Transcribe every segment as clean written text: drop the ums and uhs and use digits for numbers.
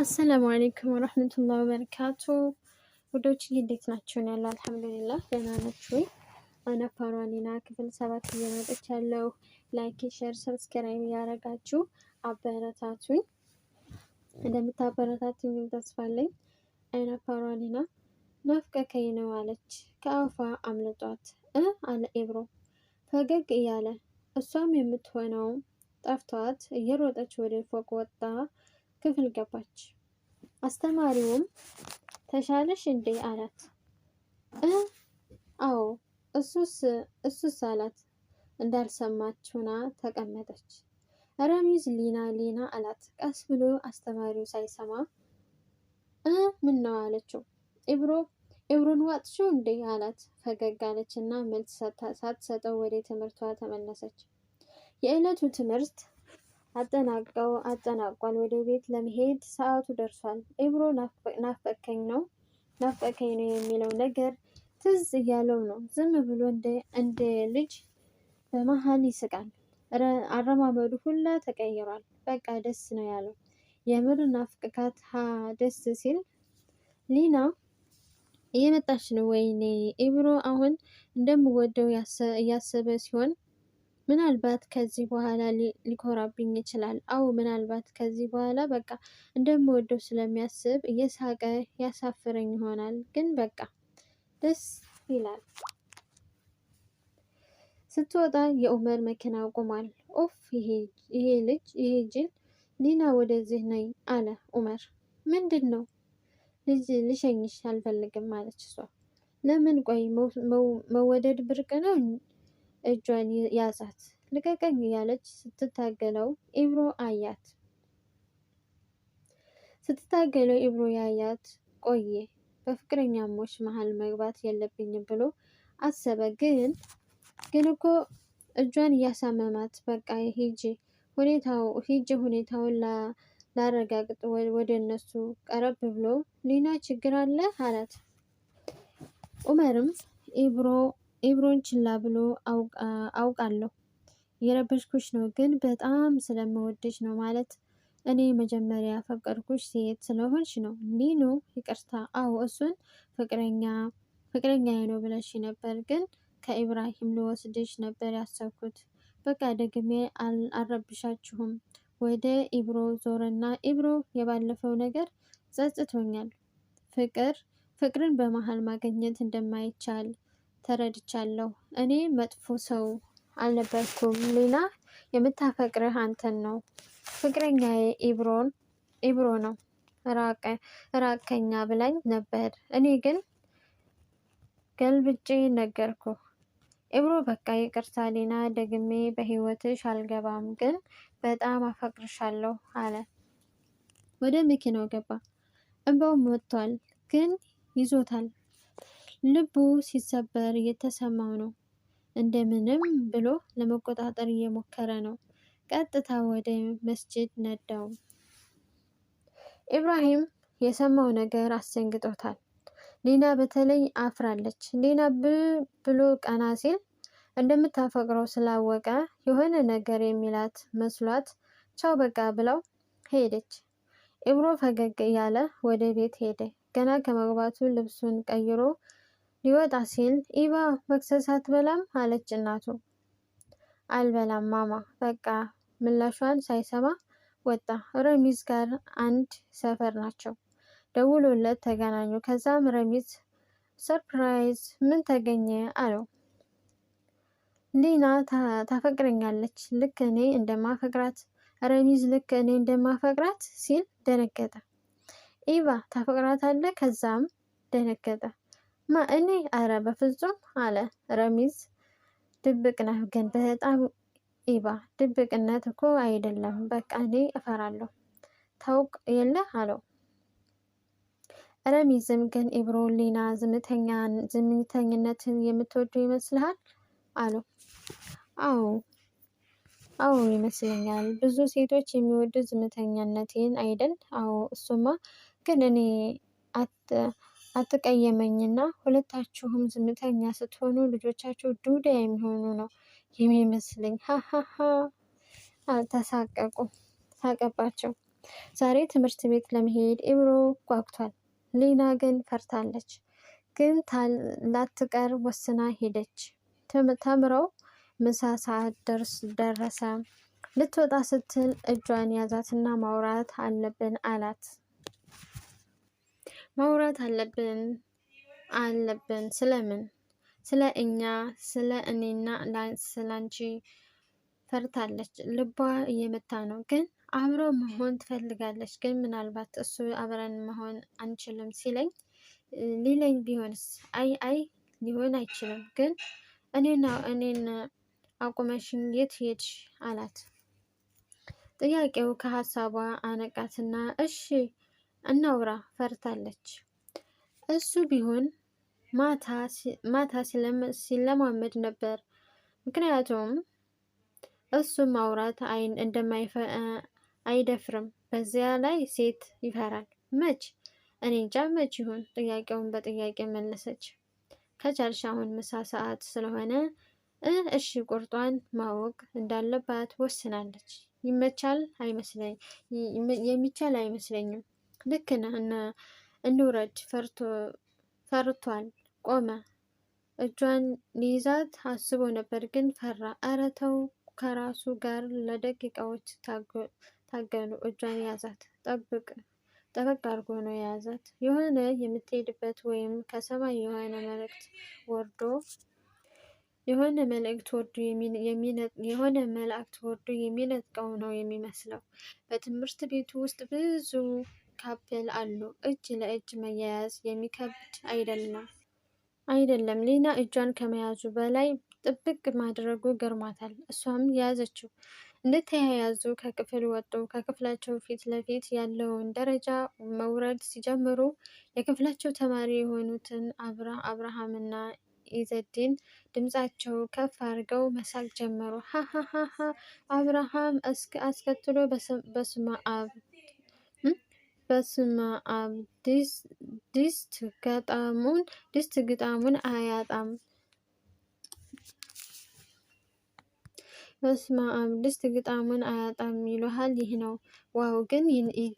አሰላሙ አሌይኩም ወረህመቱላሂ ወበረካቱ። ውዶች እንዴት ናችሁ? ያለው አልሐምዱሊላህ ደህና ናችሁ ወይ? አነፋሯ ሊና ክፍል 7 እየመጥቻለሁ። ላይክ፣ ሼር፣ ሰብስክራይብ እያደረጋችሁ አበረታቱኝ። እንደምታበረታቱኝ ተስፋ አለኝ። አነፋሯ ሊና ናፍቀከኝ ነው አለች። ከአፏ አምልጧት አለ ኤብሮ ፈገግ እያለ። እሷም የምትሆነው ጠፍቷት እየሮጠች ወደ ፎቅ ወጣ ክፍል ገባች። አስተማሪውም ተሻለሽ እንዴ አላት። አዎ እሱስ አላት። እንዳልሰማች ሆና ተቀመጠች። ረሚዝ ሊና አላት። ቀስ ብሎ አስተማሪው ሳይሰማ ምን ነው አለችው። ኤብሮን ዋጥሽው እንዴ አላት። ፈገግ አለች እና መልስ ሳትሰጠው ወደ ትምህርቷ ተመለሰች። የዕለቱ ትምህርት አጠናቋል። ወደ ቤት ለመሄድ ሰዓቱ ደርሷል። ኤብሮ ናፈቀኝ ነው የሚለው ነገር ትዝ እያለው ነው። ዝም ብሎ እንደ ልጅ በመሀል ይስቃል። አረማመዱ ሁላ ተቀይሯል። በቃ ደስ ነው ያለው። የምር ናፍቅካት ደስ ሲል። ሊና እየመጣች ነው። ወይኔ ኤብሮ አሁን እንደምወደው እያሰበ ሲሆን ምናልባት ከዚህ በኋላ ሊኮራብኝ ይችላል። አዎ ምናልባት ከዚህ በኋላ በቃ እንደምወደው ስለሚያስብ እየሳቀ ያሳፍረኝ ይሆናል። ግን በቃ ደስ ይላል። ስትወጣ የኡመር መኪና ቆሟል። ኦፍ ይሄ ጅል! ሊና ወደዚህ ነይ አለ ኡመር። ምንድን ነው? ልሸኝሽ አልፈልግም አለች እሷ። ለምን? ቆይ መወደድ ብርቅ ነው? እጇን ያዛት። ልቀቀኝ እያለች ስትታገለው ኤብሮ ያያት ቆየ። በፍቅረኛሞች መሀል መግባት የለብኝም ብሎ አሰበ። ግን እኮ እጇን እያሳመማት በቃ ሂጂ ሁኔታውን ላረጋግጥ ወደ እነሱ ቀረብ ብሎ ሊና ችግር አለ አላት። ኡመርም ኤብሮን ችላ ብሎ አውቃለሁ የረበሽኩሽ ነው፣ ግን በጣም ስለምወድሽ ነው። ማለት እኔ መጀመሪያ ያፈቀርኩሽ ሴት ስለሆንሽ ነው። ሊኑ ይቅርታ። አዎ እሱን ፍቅረኛዬ ነው ብለሽ ነበር፣ ግን ከኢብራሂም ልወስድሽ ነበር ያሰብኩት። በቃ ደግሜ አልረብሻችሁም። ወደ ኢብሮ ዞረና ኢብሮ የባለፈው ነገር ጸጽቶኛል። ፍቅርን በመሀል ማግኘት እንደማይቻል ተረድቻለሁ። እኔ መጥፎ ሰው አልነበርኩም። ሊና የምታፈቅርህ አንተን ነው። ፍቅረኛዬ ኢብሮ ነው። ራቀኛ ብላኝ ነበር። እኔ ግን ገልብጬ ነገርኩ። ኢብሮ በቃ ይቅርታ ሊና፣ ደግሜ በህይወትሽ አልገባም፣ ግን በጣም አፈቅርሻለሁ አለ። ወደ መኪናው ገባ። እንባውም ወጥቷል፣ ግን ይዞታል። ልቡ ሲሰበር እየተሰማው ነው። እንደምንም ብሎ ለመቆጣጠር እየሞከረ ነው። ቀጥታ ወደ መስጂድ ነዳው። ኢብራሂም የሰማው ነገር አስደንግጦታል። ሊና በተለይ አፍራለች። ሊና ብሎ ቀና ሲል እንደምታፈቅረው ስላወቀ የሆነ ነገር የሚላት መስሏት ቻው በቃ ብለው ሄደች። ኢብሮ ፈገግ እያለ ወደ ቤት ሄደ። ገና ከመግባቱ ልብሱን ቀይሮ ሊወጣ ሲል ኢባ መክሰስ አትበላም አለች እናቱ። አልበላም ማማ፣ በቃ ምላሿን ሳይሰማ ወጣ። ረሚዝ ጋር አንድ ሰፈር ናቸው። ደውሎለት ተገናኙ። ከዛም ረሚዝ ሰርፕራይዝ ምን ተገኘ አለው። ሊና ታፈቅረኛለች ልክ እኔ እንደማፈቅራት። ረሚዝ ልክ እኔ እንደማፈቅራት ሲል ደነገጠ። ኢባ ታፈቅራታለህ? ከዛም ደነገጠ። እኔ? አረ በፍጹም አለ ረሚዝ። ድብቅ ነህ ግን በጣም ኢባ። ድብቅነት እኮ አይደለም፣ በቃ እኔ እፈራለሁ ታውቅ የለ አለው። ረሚዝም ግን ኢብሮ ሊና ዝምተኝነትን የምትወዱ ይመስልሃል አለው። አዎ ይመስለኛል። ብዙ ሴቶች የሚወዱ ዝምተኛነቴን አይደል? አዎ እሱማ። ግን እኔ አትቀየመኝና ሁለታችሁም ዝምተኛ ስትሆኑ ልጆቻችሁ ዱዳ የሚሆኑ ነው የሚመስለኝ። ሀሀሀ። ተሳቀቁ። ሳቀባቸው። ዛሬ ትምህርት ቤት ለመሄድ ኢብሮ ጓጉቷል። ሊና ግን ፈርታለች። ግን ላትቀር ወስና ሄደች። ተምረው ምሳ ሰዓት ደረሰ። ልትወጣ ስትል እጇን ያዛትና ማውራት አለብን አላት። ማውራት አለብን ስለምን? ስለ እኛ፣ ስለ እኔና ስላንቺ። ፈርታለች። ልቧ እየመታ ነው። ግን አብረው መሆን ትፈልጋለች። ግን ምናልባት እሱ አብረን መሆን አንችልም ሊለኝ ቢሆንስ? አይ ሊሆን አይችልም። ግን እኔን አቁመሽኝ የት ሄድሽ? አላት። ጥያቄው ከሀሳቧ አነቃትና እሺ እናውራ ፈርታለች። እሱ ቢሆን ማታ ሲለማመድ ነበር። ምክንያቱም እሱ ማውራት አይደፍርም። በዚያ ላይ ሴት ይፈራል። መች? እኔ እንጃ መች ይሁን። ጥያቄውን በጥያቄ መለሰች። ከቻልሽ አሁን ምሳ ሰዓት ስለሆነ እሺ። ቁርጧን ማወቅ እንዳለባት ወስናለች። የሚቻል አይመስለኝም። ልክ ነህ። እንውረድ። ፈርቷል። ቆመ። እጇን ሊይዛት አስቦ ነበር ግን ፈራ። ኧረ ተው። ከራሱ ጋር ለደቂቃዎች ታገሉ። እጇን ያዛት። ጠበቅ አድርጎ ነው የያዛት። የሆነ የምትሄድበት ወይም ከሰማይ የሆነ መልእክት ወርዶ የሚነጥቀው ነው የሚመስለው። በትምህርት ቤቱ ውስጥ ብዙ ካፕል አሉ። እጅ ለእጅ መያያዝ የሚከብድ አይደለም። ሊና እጇን ከመያዙ በላይ ጥብቅ ማድረጉ ገርሟታል። እሷም ያዘችው። እንደተያያዙ ከክፍል ወጡ። ከክፍላቸው ፊት ለፊት ያለውን ደረጃ መውረድ ሲጀምሩ የክፍላቸው ተማሪ የሆኑትን አብርሃምና ኢዘዲን ድምፃቸው ከፍ አድርገው መሳቅ ጀመሩ። ሃሃሃ አብርሃም አስከትሎ በስመ አብ ድስት ግጣሙን አያጣም። በስመ አብ ድስት ግጣሙን አያጣም ይሉሃል። ይህ ነው። ዋው ግን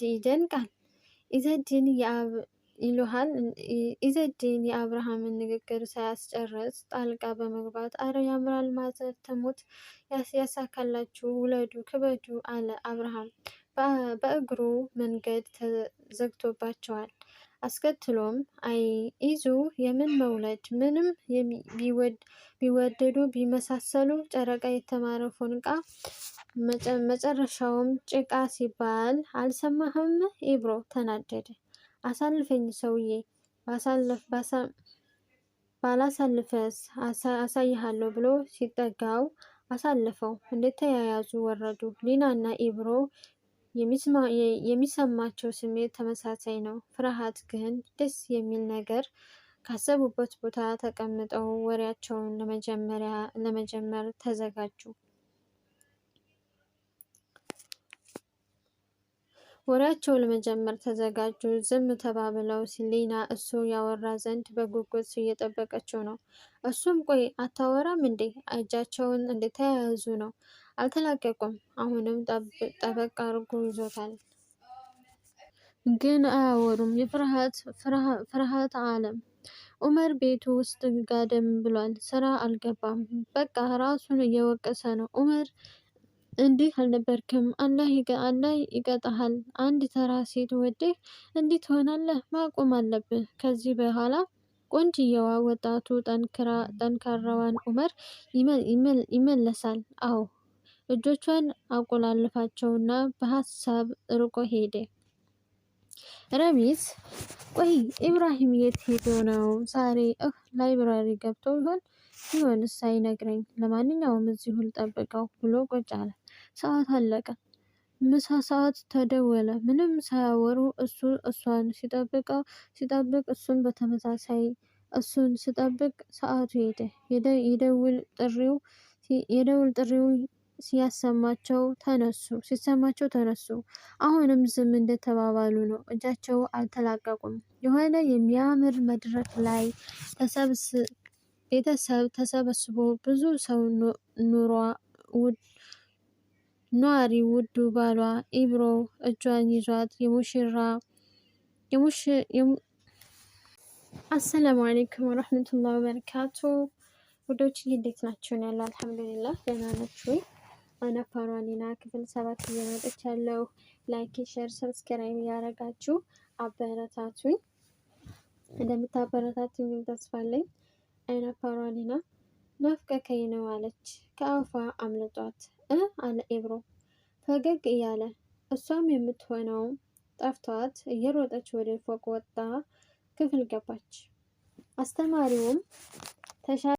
ይደንቃል። ኢዘዲን የአብርሃምን ንግግር ሳያስጨርስ ጣልቃ በመግባት አረ ያምራል ማዘር ትሙት፣ ያሳካላችሁ፣ ውለዱ፣ ክበዱ አለ። አብርሃም በእግሩ መንገድ ተዘግቶባቸዋል። አስከትሎም አይ ኢዙ የምን መውለድ፣ ምንም ቢወደዱ ቢመሳሰሉ ጨረቃ የተማረ ፎንቃ መጨረሻውም ጭቃ ሲባል አልሰማህም? ኢብሮ ተናደደ። አሳልፈኝ ሰውዬ፣ ባላሳልፈስ አሳይሃለሁ ብሎ ሲጠጋው አሳልፈው። እንደተያያዙ ወረዱ። ሊና እና ኢብሮ የሚሰማቸው ስሜት ተመሳሳይ ነው፣ ፍርሃት። ግን ደስ የሚል ነገር ካሰቡበት ቦታ ተቀምጠው ወሬያቸውን ለመጀመር ተዘጋጁ። ዝም ተባብለው ሊና እሱ ያወራ ዘንድ በጉጉት እየጠበቀችው ነው። እሱም ቆይ አታወራም እንዴ? እጃቸውን እንደተያያዙ ነው፣ አልተላቀቁም። አሁንም ጠበቅ አድርጎ ይዞታል። ግን አያወሩም። ፍርሃት አለም። ኡመር ቤቱ ውስጥ ጋደም ብሏል። ስራ አልገባም። በቃ ራሱን እየወቀሰ ነው። ኡመር እንዲህ አልነበርክም። አላህ ይቀጣሃል። አንድ ተራ ሴት ወደህ እንዲህ ትሆናለህ? ማቆም አለብህ። ከዚህ በኋላ ቆንጅየዋ ወጣቱ ጠንካራዋን ኡመር ይመለሳል። አዎ። እጆቿን አቆላልፋቸውና በሀሳብ ርቆ ሄደ። ረሚዝ ቆይ ኢብራሂም የት ሄዶ ነው ዛሬ? ላይብራሪ ገብቶ ይሆንስ ሳይነግረኝ። ለማንኛውም እዚሁ ልጠብቀው ብሎ ቁጭ አለ። ሰዓት አለቀ። ምሳ ሰዓት ተደወለ። ምንም ሳያወሩ እሷን ሲጠብቅ እሱን በተመሳሳይ እሱን ሲጠብቅ ሰዓቱ ሄደ። የደውል ጥሪው ሲሰማቸው ተነሱ። አሁንም ዝም እንደተባባሉ ነው። እጃቸው አልተላቀቁም። የሆነ የሚያምር መድረክ ላይ ቤተሰብ ተሰብስቦ ብዙ ሰው ኗሪ ውዱ ባሏ ኢብሮ እጇን ይዟት አሰላሙ አለይኩም ወረህመቱላሂ ወበረካቱ። ውዶች እንዴት ናችሁ? ያለው አልሐምዱሊላህ ደህና ናችሁ ወይ? አነፋሯ ሊና ክፍል 7 እየመጥቻለሁ። ላይክ፣ ሼር፣ ሰብስክራይብ ያደረጋችሁ አበረታቱኝ። እንደምታበረታቱኝ ተስፋ አለኝ። አነፋሯ ሊና ናፍቀከኝ ነው አለች። ከአፏ አምልጧት አለ ኢብሮ ፈገግ እያለ። እሷም የምትሆነው ጠፍቷት እየሮጠች ወደ ፎቅ ወጣ ክፍል ገባች። አስተማሪውም